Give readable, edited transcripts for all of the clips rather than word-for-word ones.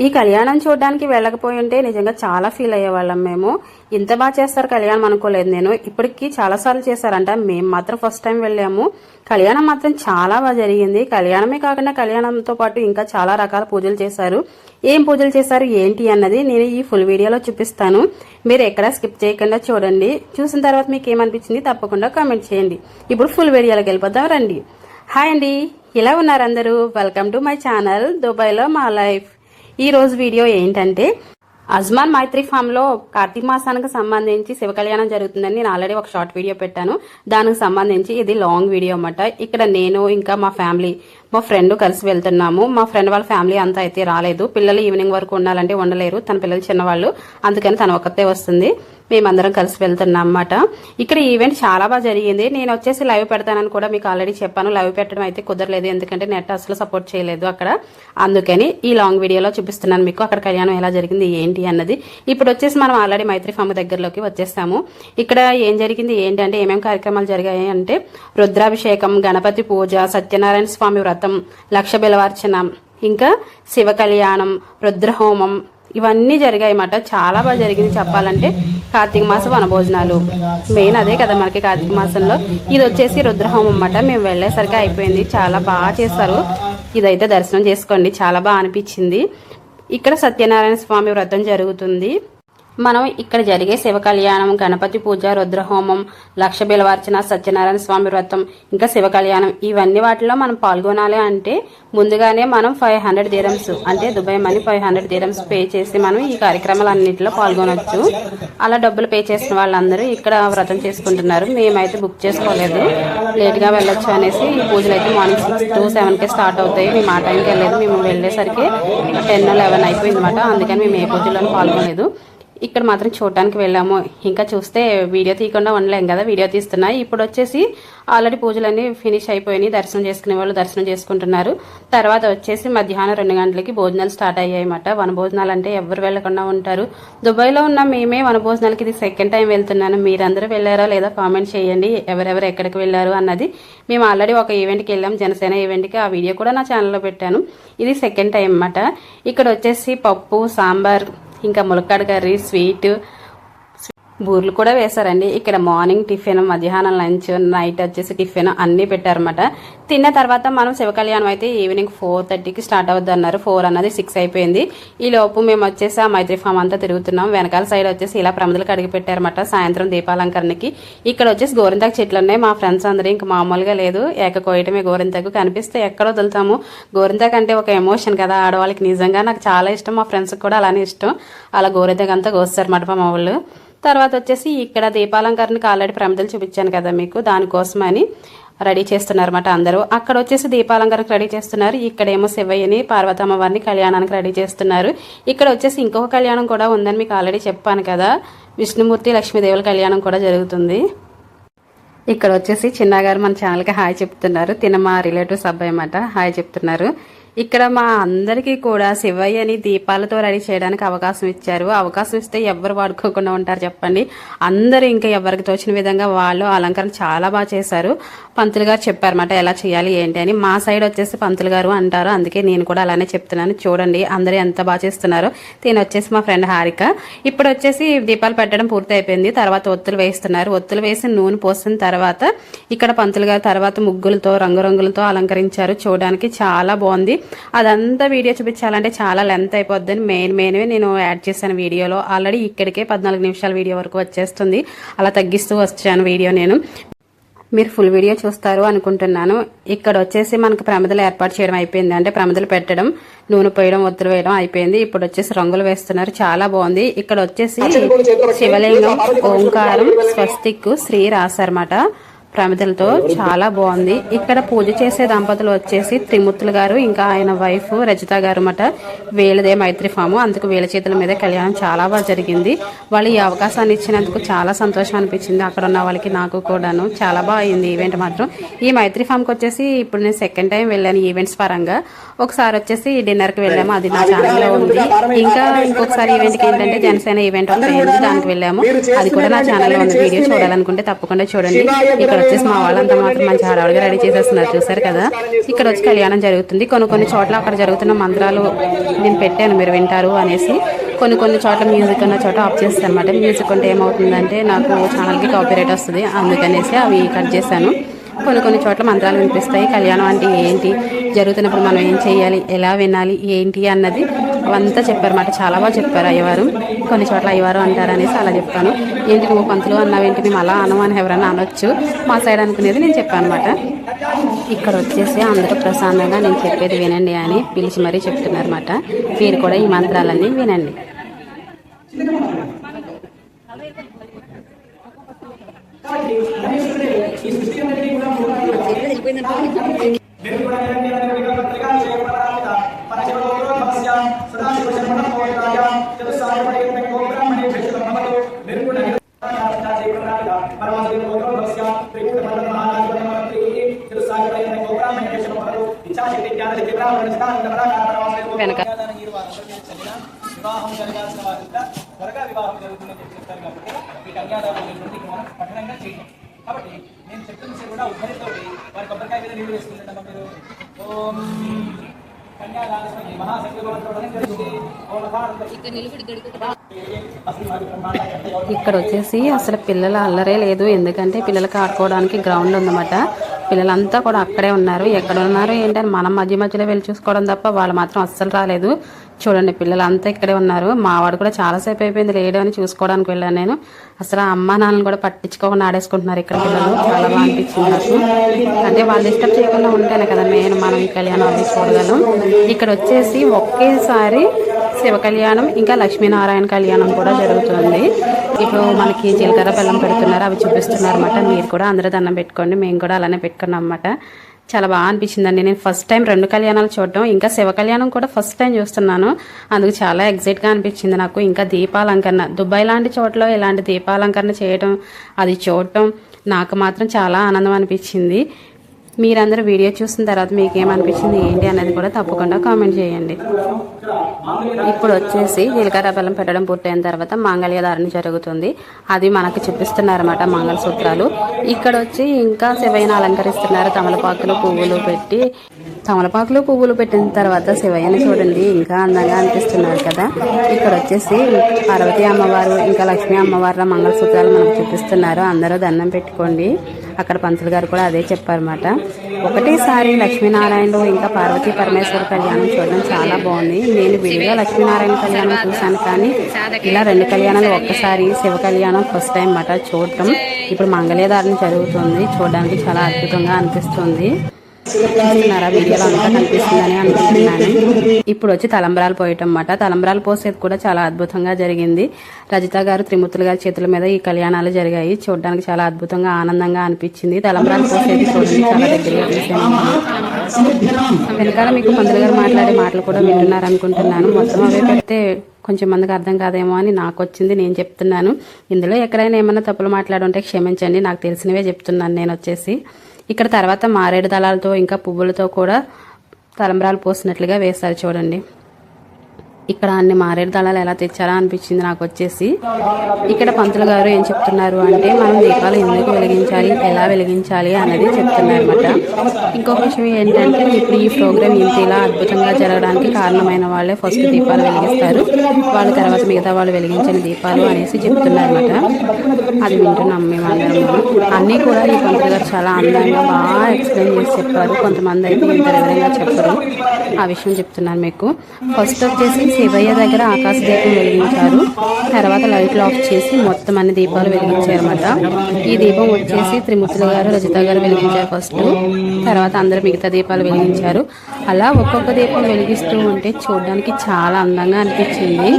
ఈ కళ్యాణం చూడడానికి వెళ్ళకపోయి ఉంటే నిజంగా చాలా ఫీల్ అయ్యేవాళ్ళం మేము. ఇంత బాగా చేస్తారు కళ్యాణం అనుకోలేదు నేను. ఇప్పటికి చాలా సార్లు చేశారంట, మేము మాత్రం ఫస్ట్ టైం వెళ్ళాము. కళ్యాణం మాత్రం చాలా బాగా జరిగింది. కళ్యాణమే కాకుండా కళ్యాణంతో పాటు ఇంకా చాలా రకాల పూజలు చేశారు. ఏం పూజలు చేశారు ఏంటి అన్నది నేను ఈ ఫుల్ వీడియోలో చూపిస్తాను. మీరు ఎక్కడ స్కిప్ చేయకుండా చూడండి. చూసిన తర్వాత మీకు ఏమనిపించింది తప్పకుండా కామెంట్ చేయండి. ఇప్పుడు ఫుల్ వీడియోలోకి వెళ్ళిపోదాం రండి. హాయ్ అండి, ఇలా ఉన్నారు అందరూ? వెల్కమ్ టు మై ఛానల్ దుబాయ్లో మా లైఫ్. ఈ రోజు వీడియో ఏంటంటే అజ్మాన్ మైత్రి ఫామ్ లో కార్తీక మాసానికి సంబంధించి శివ కళ్యాణం జరుగుతుందని నేను ఆల్రెడీ ఒక షార్ట్ వీడియో పెట్టాను. దానికి సంబంధించి ఇది లాంగ్ వీడియో అన్నమాట. ఇక్కడ నేను ఇంకా మా ఫ్యామిలీ, మా ఫ్రెండ్ కలిసి వెళ్తున్నాము. మా ఫ్రెండ్ వాళ్ళ ఫ్యామిలీ అంతా అయితే రాలేదు. పిల్లలు ఈవినింగ్ వరకు ఉండాలంటే ఉండలేరు, తన పిల్లలు చిన్నవాళ్ళు, అందుకని తను ఒక్కతే వస్తుంది. మేమందరం కలిసి వెళ్తున్నాం అన్నమాట. ఇక్కడ ఈవెంట్ చాలా బాగా జరిగింది. నేను వచ్చేసి లైవ్ పెడతానని కూడా మీకు ఆల్రెడీ చెప్పాను. లైవ్ పెట్టడం అయితే కుదరలేదు, ఎందుకంటే నెట్ అసలు సపోర్ట్ చేయలేదు అక్కడ. అందుకని ఈ లాంగ్ వీడియోలో చూపిస్తున్నాను మీకు అక్కడ కళ్యాణం ఎలా జరిగింది ఏంటి అన్నది. ఇప్పుడు వచ్చేసి మనం ఆల్రెడీ మైత్రి ఫామ్ దగ్గరలోకి వచ్చేస్తాము. ఇక్కడ ఏం జరిగింది ఏంటి అంటే ఏమేమి కార్యక్రమాలు జరిగాయి అంటే రుద్రాభిషేకం, గణపతి పూజ, సత్యనారాయణ స్వామి వ్రతం, లక్ష బిలవార్చన, ఇంకా శివ కళ్యాణం, రుద్రహోమం, ఇవన్నీ జరిగాయి అన్నమాట. చాలా బాగా జరిగింది చెప్పాలంటే. కార్తీక మాసం వనభోజనాలు మెయిన్ అదే కదా మనకి కార్తీక మాసంలో. ఇది వచ్చేసి రుద్రహోమం అన్నమాట. మేము వెళ్ళేసరికి అయిపోయింది. చాలా బాగా చేస్తారు. ఇదైతే దర్శనం చేసుకోండి, చాలా బాగా అనిపించింది. ఇక్కడ సత్యనారాయణ స్వామి వ్రతం జరుగుతుంది. మనం ఇక్కడ జరిగే శివ కళ్యాణం, గణపతి పూజ, రుద్రహోమం, లక్ష బిలవార్చన, సత్యనారాయణ స్వామి వ్రతం, ఇంకా శివ కళ్యాణం, ఇవన్నీ వాటిలో మనం పాల్గొనాలి అంటే ముందుగానే మనం 500 dirhams అంటే దుబాయ్ మనీ 500 dirhams పే చేసి మనం ఈ కార్యక్రమాలన్నింటిలో పాల్గొనవచ్చు. అలా డబ్బులు పే చేసిన వాళ్ళందరూ ఇక్కడ వ్రతం చేసుకుంటున్నారు. మేమైతే బుక్ చేసుకోలేదు, లేట్గా వెళ్ళొచ్చు అనేసి. ఈ పూజలు అయితే మార్నింగ్ 6 to 7కే స్టార్ట్ అవుతాయి. మేము ఆ టైంకి వెళ్ళలేదు, మేము వెళ్ళేసరికి 10 or 11 అయిపోయింది అనమాట. అందుకని మేము ఏ పూజలోనూ పాల్గొనలేదు. ఇక్కడ మాత్రం చూడటానికి వెళ్ళాము. ఇంకా చూస్తే వీడియో తీయకుండా ఉండలేం కదా, వీడియో తీస్తున్నాయి. ఇప్పుడు వచ్చేసి ఆల్రెడీ పూజలన్నీ ఫినిష్ అయిపోయినాయి. దర్శనం చేసుకునే వాళ్ళు దర్శనం చేసుకుంటున్నారు. తర్వాత వచ్చేసి మధ్యాహ్నం 2 గంటలకి భోజనాలు స్టార్ట్ అయ్యాయి అన్నమాట. వనభోజనాలు అంటే ఎవరు వెళ్లకుండా ఉంటారు. దుబాయ్లో ఉన్న మేమే వనభోజనాలకి ఇది సెకండ్ టైం వెళ్తున్నాను. మీరందరూ వెళ్ళారా లేదా కామెంట్ చేయండి, ఎవరెవరు ఎక్కడికి వెళ్ళారు అన్నది. మేము ఆల్రెడీ ఒక ఈవెంట్కి వెళ్ళాం, జనసేన ఈవెంట్కి. ఆ వీడియో కూడా నా ఛానల్లో పెట్టాను. ఇది సెకండ్ టైం అన్నమాట. ఇక్కడ వచ్చేసి పప్పు, సాంబార్, ఇంకా ములక్కాడ కర్రీ, స్వీట్, బూర్లు కూడా వేశారండి. ఇక్కడ మార్నింగ్ టిఫిన్, మధ్యాహ్నం లంచ్, నైట్ వచ్చేసి టిఫిన్ అన్నీ పెట్టారన్నమాట. తిన్న తర్వాత మనం శివ కళ్యాణం అయితే ఈవినింగ్ 4:30కి స్టార్ట్ అవుద్ది అన్నారు. 4 అన్నది 6 అయిపోయింది. ఈ లోపు మేము వచ్చేసి ఆ మైత్రి ఫామ్ అంతా తిరుగుతున్నాం. వెనకాల సైడ్ వచ్చేసి ఇలా ప్రమిదలు కడిగి పెట్టారన్నమాట సాయంత్రం దీపాలంకరణకి. ఇక్కడ వచ్చేసి గోరింతాకు చెట్లు ఉన్నాయి. మా ఫ్రెండ్స్ అందరూ ఇంకా మామూలుగా లేదు, ఏక కోయటమే. గోరింతాకు కనిపిస్తే ఎక్కడ వదులుతాము. గోరింతాకు అంటే ఒక ఎమోషన్ కదా ఆడవాళ్ళకి. నిజంగా నాకు చాలా ఇష్టం, మా ఫ్రెండ్స్కి కూడా అలానే ఇష్టం. అలా గోరింతాకు అంతా కోస్తారన్నమాట మా వాళ్ళు. తర్వాత వచ్చేసి ఇక్కడ దీపాలంకరణకి ఆల్రెడీ ప్రమిదలు చూపించాను కదా మీకు, దానికోసమని రెడీ చేస్తున్నారన్నమాట అందరూ. అక్కడ వచ్చేసి దీపాలంకరణకి రెడీ చేస్తున్నారు. ఇక్కడేమో శివయ్యని, పార్వతమ్మ వారిని కళ్యాణానికి రెడీ చేస్తున్నారు. ఇక్కడ వచ్చేసి ఇంకొక కళ్యాణం కూడా ఉందని మీకు ఆల్రెడీ చెప్పాను కదా, విష్ణుమూర్తి లక్ష్మీదేవుల కళ్యాణం కూడా జరుగుతుంది. ఇక్కడ వచ్చేసి చిన్నగారు మన ఛానల్కి హాయ్ చెప్తున్నారు. తిన మా రిలేటివ్స్ అబ్బాయి అన్నమాట, హాయ్ చెప్తున్నారు. ఇక్కడ మా అందరికీ కూడా శివయ్యని దీపాలతో రెడీ చేయడానికి అవకాశం ఇచ్చారు. అవకాశం ఇస్తే ఎవరు వాడుకోకుండా ఉంటారు చెప్పండి. అందరూ ఇంకా ఎవరికి తోచిన విధంగా వాళ్ళు అలంకరణ చాలా బాగా చేశారు. పంతులు గారు చెప్పారన్నమాట ఎలా చేయాలి ఏంటి అని. మా సైడ్ వచ్చేసి పంతులు గారు అంటారు, అందుకే నేను కూడా అలానే చెప్తున్నాను. చూడండి అందరూ ఎంత బాగా చేస్తున్నారో. దీని వచ్చేసి మా ఫ్రెండ్ హారిక. ఇప్పుడు వచ్చేసి దీపాలు పెట్టడం పూర్తి అయిపోయింది. తర్వాత ఒత్తులు వేస్తున్నారు. ఒత్తులు వేసి నూనె పోసిన తర్వాత ఇక్కడ పంతులు గారు తర్వాత ముగ్గులతో, రంగురంగులతో అలంకరించారు. చూడడానికి చాలా బాగుంది. అదంతా వీడియో చూపించాలంటే చాలా లెంత్ అయిపోద్దని మెయిన్వే నేను యాడ్ చేశాను వీడియోలో. ఆల్రెడీ ఇక్కడికే 14 నిమిషాల వీడియో వరకు వచ్చేస్తుంది. అలా తగ్గిస్తూ వచ్చాను వీడియో నేను. మీరు ఫుల్ వీడియో చూస్తారు అనుకుంటున్నాను. ఇక్కడ వచ్చేసి మనకు ప్రమిదలు ఏర్పాటు చేయడం అయిపోయింది. అంటే ప్రమిదలు పెట్టడం, నూనె పోయడం, ఒత్తులు వేయడం అయిపోయింది. ఇప్పుడు వచ్చేసి రంగులు వేస్తున్నారు. చాలా బాగుంది. ఇక్కడ వచ్చేసి శివలింగం, ఓంకారం, స్వస్తిక్, శ్రీ రాశారన్నమాట ప్రమిదలతో. చాలా బాగుంది. ఇక్కడ పూజ చేసే దంపతులు వచ్చేసి త్రిమూర్తులు గారు, ఇంకా ఆయన వైఫ్ రజిత గారు అన్నమాట. వీళ్ళదే మైత్రి ఫాము, అందుకు వీళ్ళ చేతుల మీద కళ్యాణం చాలా బాగా జరిగింది. వాళ్ళు ఈ అవకాశాన్ని ఇచ్చినందుకు చాలా సంతోషం అనిపించింది. అక్కడ ఉన్న వాళ్ళకి నాకు కూడాను. చాలా బాగా అయింది ఈవెంట్ మాత్రం. ఈ మైత్రి ఫామ్కి వచ్చేసి ఇప్పుడు నేను సెకండ్ టైం వెళ్ళాను ఈవెంట్స్ పరంగా. ఒకసారి వచ్చేసి డిన్నర్కి వెళ్ళాము, అది నా ఛానల్లో ఉంది. ఇంకా ఇంకొకసారి ఈవెంట్కి ఏంటంటే జనసేన ఈవెంట్ ఒకటి అయింది, దానికి వెళ్ళాము. అది కూడా నా ఛానల్లో ఉంది. వీడియో చూడాలనుకుంటే తప్పకుండా చూడండి. ఇక్కడ వచ్చేసి మా వాళ్ళంతా మాత్రం మంచి హడావుడిగా రెడీ చేసేస్తున్నారు, చూసారు కదా. ఇక్కడ వచ్చి కళ్యాణం జరుగుతుంది. కొన్ని చోట్ల అక్కడ జరుగుతున్న మంత్రాలు నేను పెట్టాను, మీరు వింటారు అనేసి. కొన్ని చోట్ల మ్యూజిక్ ఉన్న చోట ఆఫ్ చేస్తాను అనమాట. మ్యూజిక్ ఉంటే ఏమవుతుందంటే నాకు ఛానల్కి కాపీరైట్ వస్తుంది, అందుకనేసి అవి కట్ చేశాను. కొన్ని చోట్ల మంత్రాలు వినిపిస్తాయి. కళ్యాణం అంటే ఏంటి, జరుగుతున్నప్పుడు మనం ఏం చేయాలి, ఎలా వినాలి, ఏంటి అన్నది అవంతా చెప్పారన్నమాట. చాలా బాగా చెప్పారు అయ్యవారు. కొన్ని చోట్ల అయ్యవారు అంటారు అనేసి అలా చెప్పాను. ఏంటి నువ్వు పంతులు అన్నావేంటి, మేము అలా అనమని ఎవరన్నా అనొచ్చు, మా సైడ్ అనుకునేది నేను చెప్పాను అనమాట. ఇక్కడ వచ్చేసి అందరూ ప్రశాంతంగా నేను చెప్పేది వినండి అని పిలిచి మరీ చెప్తున్నారన్నమాట. మీరు కూడా ఈ మంత్రాలన్నీ వినండి. వెనక వివాహం జరగాల్సిన వారంతా త్వరగా వివాహం జరుగుతుందని చెప్తారు కాబట్టి ఈ కన్యాదానం మనం కఠినంగా చేయాలి. కాబట్టి నేను చెప్తున్న కూడా ఉద్ధరితోటి వారి కొబ్బరికాయ మీద నీళ్ళు వేసుకుంటాం. మీరు ఓం ఇక్కడ వచ్చేసి అసలు పిల్లల అల్లరే లేదు, ఎందుకంటే పిల్లలకి ఆడుకోవడానికి గ్రౌండ్ ఉందన్నమాట. పిల్లలంతా కూడా అక్కడే ఉన్నారు. ఎక్కడ ఉన్నారు ఏంటని మనం మధ్యలో వెళ్ళి చూసుకోవడం తప్ప వాళ్ళు మాత్రం అస్సలు రాలేదు. చూడండి పిల్లలంతా ఇక్కడే ఉన్నారు. మా వాడు కూడా చాలాసేపు అయిపోయింది లేడు అని చూసుకోవడానికి వెళ్ళాను నేను. అసలు అమ్మ నాన్నని కూడా పట్టించుకోకుండా ఆడేసుకుంటున్నారు ఇక్కడ పిల్లలు. చాలా బాగా అనిపించింది నాకు. అంటే వాళ్ళు డిస్టర్బ్ చేయకుండా ఉంటేనే కదా మనం ఈ కళ్యాణం అవి చూడగలం. ఇక్కడ వచ్చేసి ఒకేసారి శివ కళ్యాణం ఇంకా లక్ష్మీనారాయణ కళ్యాణం కూడా జరుగుతుంది. ఇప్పుడు మనకి జీలకర్ర బెల్లం పెడుతున్నారు, అవి చూపిస్తున్నారు అనమాట. మీరు కూడా అందరూ దండం పెట్టుకోండి, మేము కూడా అలానే పెట్టుకున్నాం అన్నమాట. చాలా బాగా అనిపించిందండి. నేను ఫస్ట్ టైం 2 కళ్యాణాలు చూడటం, ఇంకా శివ కళ్యాణం కూడా ఫస్ట్ టైం చూస్తున్నాను. అందుకు చాలా ఎగ్జైట్గా అనిపించింది నాకు. ఇంకా దీపాలంకరణ, దుబాయ్ లాంటి చోట్ల ఇలాంటి దీపాలంకరణ చేయడం, అది చూడటం నాకు మాత్రం చాలా ఆనందం అనిపించింది. మీరందరూ వీడియో చూసిన తర్వాత మీకు ఏమనిపించింది ఏంటి అనేది కూడా తప్పకుండా కామెంట్ చేయండి. ఇప్పుడు వచ్చేసి జీలకర్ర బెల్లం పెట్టడం పూర్తయిన తర్వాత మాంగళ్యధారణ జరుగుతుంది. అది మనకు చూపిస్తున్నారన్నమాట మంగళసూత్రాలు. ఇక్కడ వచ్చి ఇంకా శివయ్యను అలంకరిస్తున్నారు. తమలపాకులు పువ్వులు పెట్టిన తర్వాత శివయ్యని చూడండి ఇంకా అందంగా అనిపిస్తున్నారు కదా. ఇక్కడ వచ్చేసి పార్వతీ అమ్మవారు ఇంకా లక్ష్మీ అమ్మవారి మంగళసూత్రాలు మనకు చూపిస్తున్నారు. అందరూ దండం పెట్టుకోండి. అక్కడ పంతులు గారు కూడా అదే చెప్పారన్నమాట. ఒకటేసారి లక్ష్మీనారాయణలు ఇంకా పార్వతీ పరమేశ్వర కళ్యాణం చూడడం చాలా బాగుంది. నేను విడిగా లక్ష్మీనారాయణ కళ్యాణం చూశాను, కానీ ఇలా 2 కళ్యాణాలు ఒక్కసారి శివ కళ్యాణం ఫస్ట్ టైం మాట చూడటం. ఇప్పుడు మంగళధారణ జరుగుతుంది, చూడడానికి చాలా అద్భుతంగా అనిపిస్తుంది. వీడియోలో అంతా కనిపిస్తుందని అనుకుంటున్నాను. ఇప్పుడు వచ్చి తలంబ్రాలు పోయటం అన్నమాట. తలంబ్రాలు పోసేది కూడా చాలా అద్భుతంగా జరిగింది. రజిత గారు త్రిమూర్తులు గారి చేతుల మీద ఈ కళ్యాణాలు జరిగాయి. చూడడానికి చాలా అద్భుతంగా ఆనందంగా అనిపించింది. తలంబ్రాలు పోసేది చూడండి చాలా దగ్గరగా తీసాను. వెనకాల మీకు పంతులు గారు మాట్లాడే మాటలు కూడా వింటున్నారు అనుకుంటున్నాను. మొత్తం అవే పెడితే కొంచెం మందికి అర్థం కాదేమో అని నాకు వచ్చింది, నేను చెప్తున్నాను. ఇందులో ఎక్కడైనా ఏమన్నా తప్పులు మాట్లాడుంటే క్షమించండి, నాకు తెలిసినవే చెప్తున్నాను నేను వచ్చేసి. ఇక్కడ తర్వాత మారేడు దళాలతో ఇంకా పువ్వులతో కూడా తలంబ్రాలు పోసినట్లుగా వేస్తారు చూడండి. ఇక్కడ అన్ని మారేడు దళాలు ఎలా తెచ్చారా అనిపించింది నాకు వచ్చేసి. ఇక్కడ పంతులు గారు ఏం చెప్తున్నారు అంటే మనం దీపాలు ఎందుకు వెలిగించాలి, ఎలా వెలిగించాలి అనేది చెప్తున్నారు అనమాట. ఇంకొక విషయం ఏంటంటే ఇప్పుడు ఈ ప్రోగ్రామ్ ఇంత ఇలా అద్భుతంగా జరగడానికి కారణమైన వాళ్ళే ఫస్ట్ దీపాలు వెలిగిస్తారు, వాళ్ళ తర్వాత మిగతా వాళ్ళు వెలిగించిన దీపాలు అనేసి చెప్తున్నారు అనమాట. అది వింటున్నాం మేము అందరం. అన్నీ కూడా ఈ పంతులు గారు చాలా అందంగా బాగా ఎక్స్ప్లెయిన్ చేసి చెప్పారు. కొంతమంది అయితే ఇంత వివరంగా చెప్పరు, ఆ విషయం చెప్తున్నాను మీకు. ఫస్ట్ వచ్చేసి శివయ్య దగ్గర ఆకాశ దీపం వెలిగించారు. తర్వాత లైట్లు ఆఫ్ చేసి మొత్తం అన్ని దీపాలు వెలిగించారన్నమాట. ఈ దీపం వచ్చేసి త్రిమూర్తులు గారు రజిత గారు వెలిగించారు ఫస్ట్, తర్వాత అందరూ మిగతా దీపాలు వెలిగించారు. అలా ఒక్కొక్క దీపం వెలిగిస్తూ ఉంటే చూడడానికి చాలా అందంగా అనిపించింది.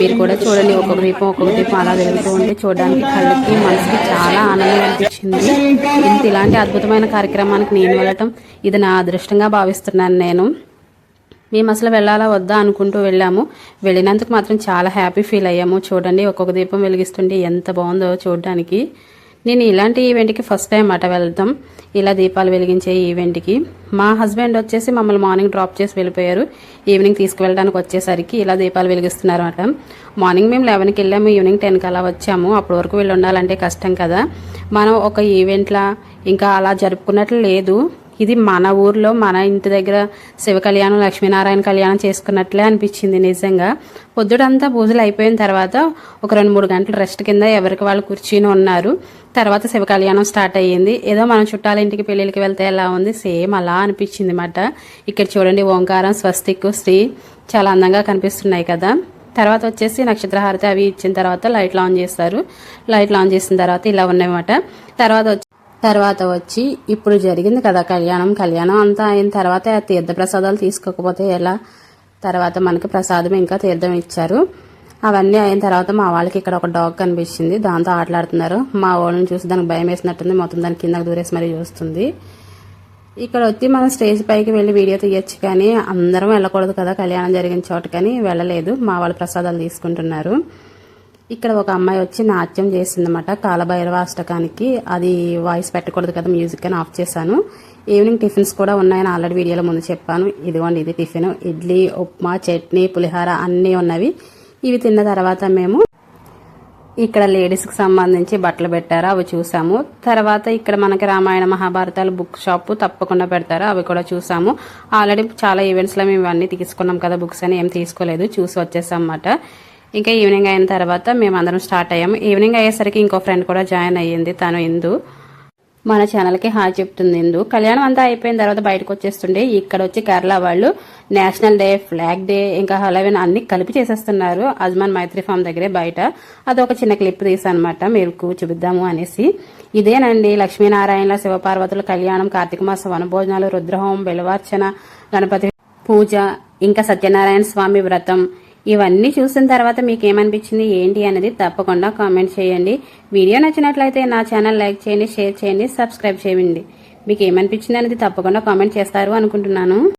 మీరు కూడా చూడండి, ఒక్కొక్క దీపం అలా వెలుగుతూ ఉంటే చూడడానికి కళ్ళకి మనసుకి చాలా ఆనందంగా అనిపించింది. ఇలాంటి అద్భుతమైన కార్యక్రమానికి నేను వెళ్ళటం ఇది నా అదృష్టంగా భావిస్తున్నాను నేను. మేము అసలు వెళ్ళాలా వద్దా అనుకుంటూ వెళ్ళాము. వెళ్ళినందుకు మాత్రం చాలా హ్యాపీ ఫీల్ అయ్యాము. చూడండి ఒక్కొక్క దీపం వెలిగిస్తుంటే ఎంత బాగుందో చూడడానికి. నేను ఇలాంటి ఈవెంట్కి ఫస్ట్ టైం అట వెళ్తాం, ఇలా దీపాలు వెలిగించే ఈవెంట్కి. మా హస్బెండ్ వచ్చేసి మమ్మల్ని మార్నింగ్ డ్రాప్ చేసి వెళ్ళిపోయారు. ఈవినింగ్ తీసుకువెళ్ళడానికి వచ్చేసరికి ఇలా దీపాలు వెలిగిస్తున్నారు అట. మార్నింగ్ మేము 11కి వెళ్ళాము, ఈవినింగ్ 10కి అలా వచ్చాము. అప్పటి వరకు వీళ్ళు ఉండాలంటే కష్టం కదా. మనం ఒక ఈవెంట్లా ఇంకా అలా జరుపుకున్నట్లు లేదు. ఇది మన ఊర్లో మన ఇంటి దగ్గర శివ కళ్యాణం, లక్ష్మీనారాయణ కళ్యాణం చేసుకున్నట్లే అనిపించింది నిజంగా. పొద్దుడంతా పూజలు అయిపోయిన తర్వాత ఒక 2-3 గంటలు రెస్ట్ కింద ఎవరికి వాళ్ళు కూర్చుని ఉన్నారు. తర్వాత శివ కళ్యాణం స్టార్ట్ అయ్యింది. ఏదో మనం చుట్టాల ఇంటికి పెళ్ళిళ్ళకి వెళ్తే ఎలా ఉంది, సేమ్ అలా అనిపించింది అన్నమాట. ఇక్కడ చూడండి, ఓంకారం, స్వస్తిక్, శ్రీ చాలా అందంగా కనిపిస్తున్నాయి కదా. తర్వాత వచ్చేసి నక్షత్రహారతి అవి ఇచ్చిన తర్వాత లైట్లు ఆన్ చేస్తారు. లైట్లు ఆన్ చేసిన తర్వాత ఇలా ఉన్నాయన్నమాట. తర్వాత వచ్చి ఇప్పుడు జరిగింది కదా కళ్యాణం అంతా అయిన తర్వాత తీర్థ ప్రసాదాలు తీసుకోకపోతే ఎలా. తర్వాత మనకి ప్రసాదం ఇంకా తీర్థం ఇచ్చారు. అవన్నీ అయిన తర్వాత మా వాళ్ళకి ఇక్కడ ఒక డాగ్ కనిపించింది, దాంతో ఆటలాడుతున్నారు. మా వాళ్ళని చూసి దానికి భయం వేసినట్టుంది, మొత్తం దాని కిందకు దూరేసి మరీ చూస్తుంది. ఇక్కడ వచ్చి మనం స్టేజ్ పైకి వెళ్ళి వీడియో తీయచ్చు, కానీ అందరం వెళ్ళకూడదు కదా కళ్యాణం జరిగిన చోట, కానీ వెళ్ళలేదు. మా వాళ్ళు ప్రసాదాలు తీసుకుంటున్నారు. ఇక్కడ ఒక అమ్మాయి వచ్చి నాట్యం చేసిందన్నమాట కాలభైరవ అష్టకానికి. అది వాయిస్ పెట్టకూడదు కదా, మ్యూజిక్ అని ఆఫ్ చేశాను. ఈవినింగ్ టిఫిన్స్ కూడా ఉన్నాయని ఆల్రెడీ వీడియోలో ముందు చెప్పాను. ఇదిగోండి, ఇది టిఫిన్. ఇడ్లీ, ఉప్మా, చట్నీ, పులిహార అన్నీ ఉన్నవి. ఇవి తిన్న తర్వాత మేము ఇక్కడ లేడీస్కి సంబంధించి బట్టలు పెట్టారు, అవి చూసాము. తర్వాత ఇక్కడ మనకి రామాయణ మహాభారతాలు బుక్ షాప్ తప్పకుండా పెడతారు, అవి కూడా చూసాము. ఆల్రెడీ చాలా ఈవెంట్స్లో మేము ఇవన్నీ తీసుకున్నాం కదా, బుక్స్ అని ఏం తీసుకోలేదు, చూసి వచ్చేసాం అన్నమాట. ఇంకా ఈవినింగ్ అయిన తర్వాత మేము అందరం స్టార్ట్ అయ్యాము. ఈవినింగ్ అయ్యేసరికి ఇంకో ఫ్రెండ్ కూడా జాయిన్ అయ్యింది, తను ఇందు. మన ఛానల్కి హాయ్ చెప్తుంది ఇందు. కళ్యాణం అంతా అయిపోయిన తర్వాత బయటకు వచ్చేస్తుండే ఇక్కడ వచ్చి కేరళ వాళ్ళు నేషనల్ డే, ఫ్లాగ్ డే, ఇంకా హలోవిన్ అన్ని కలిపి చేసేస్తున్నారు అజ్మాన్ మైత్రి ఫామ్ దగ్గరే బయట. అదొక చిన్న క్లిప్ తీసానమాట మీకు చూపిద్దాము అనేసి. ఇదేనండి లక్ష్మీనారాయణ శివపార్వతుల కళ్యాణం, కార్తీక మాస వనభోజనాలు, రుద్రహోమం, బెలవార్చన, గణపతి పూజ, ఇంకా సత్యనారాయణ స్వామి వ్రతం. ఇవన్నీ చూసిన తర్వాత మీకు ఏమనిపించింది ఏంటి అనేది తప్పకుండా కామెంట్ చేయండి. వీడియో నచ్చినట్లయితే నా ఛానల్ లైక్ చేయండి, షేర్ చేయండి, సబ్స్క్రైబ్ చేయండి. మీకు ఏమనిపించింది అనేది తప్పకుండా కామెంట్ చేస్తారు అనుకుంటున్నాను.